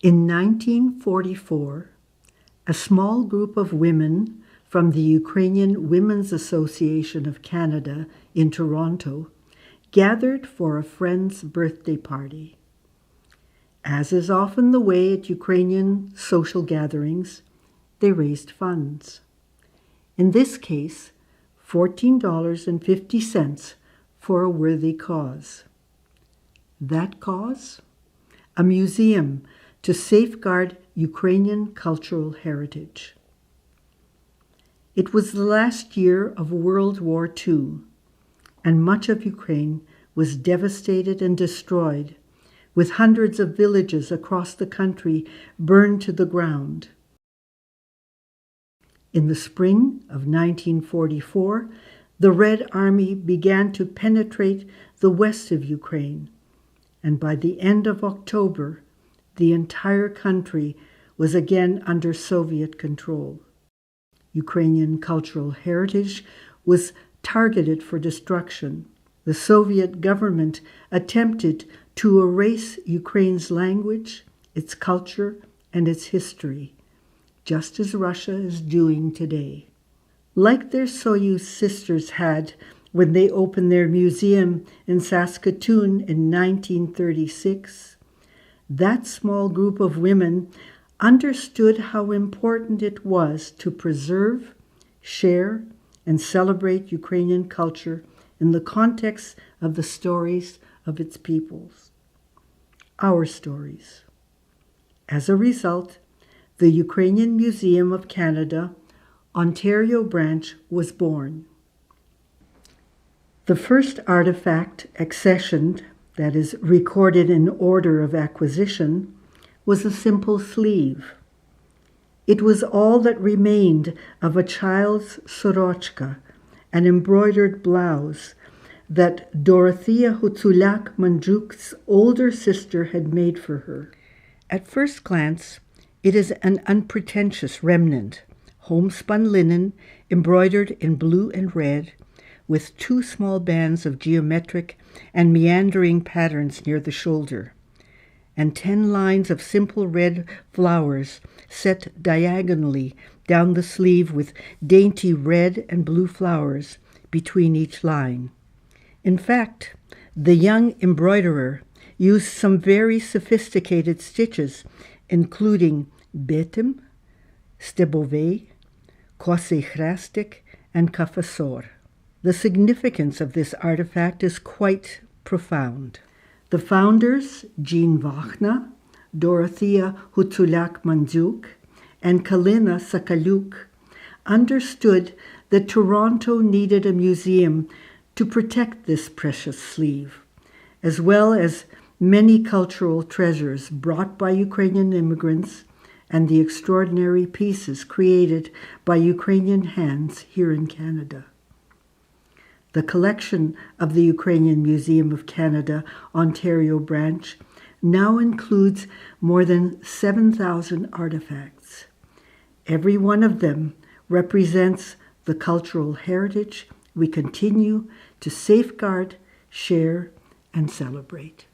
In 1944, a small group of women from the Ukrainian Women's Association of Canada in Toronto gathered for a friend's birthday party. As is often the way at Ukrainian social gatherings, they raised funds. In this case, $14.50 for a worthy cause. That cause? A museum to safeguard Ukrainian cultural heritage. It was the last year of World War II, and much of Ukraine was devastated and destroyed, with hundreds of villages across the country burned to the ground. In the spring of 1944, the Red Army began to penetrate the west of Ukraine, and by the end of October, the entire country was again under Soviet control. Ukrainian cultural heritage was targeted for destruction. The Soviet government attempted to erase Ukraine's language, its culture, and its history, just as Russia is doing today. Like their Soyuz sisters had when they opened their museum in Saskatoon in 1936, that small group of women understood how important it was to preserve, share, and celebrate Ukrainian culture in the context of the stories of its peoples, our stories. As a result, the Ukrainian Museum of Canada, Ontario branch, was born. The first artifact accessioned, that is, recorded in order of acquisition, was a simple sleeve. It was all that remained of a child's sorochka, an embroidered blouse that Dorothea Hutzulak Manche's older sister had made for her. At first glance, it is an unpretentious remnant, homespun linen embroidered in blue and red, with 2 small bands of geometric and meandering patterns near the shoulder, and 10 lines of simple red flowers set diagonally down the sleeve with dainty red and blue flowers between each line. In fact, the young embroiderer used some very sophisticated stitches, including betem, stebove, kosechrastic, and kafasor. The significance of this artifact is quite profound. The founders, Jean Wachna, Dorothea Hutzulak Manche, and Kalina Sakaluk, understood that Toronto needed a museum to protect this precious sleeve, as well as many cultural treasures brought by Ukrainian immigrants and the extraordinary pieces created by Ukrainian hands here in Canada. The collection of the Ukrainian Museum of Canada, Ontario branch, now includes more than 7,000 artifacts. Every one of them represents the cultural heritage we continue to safeguard, share, and celebrate.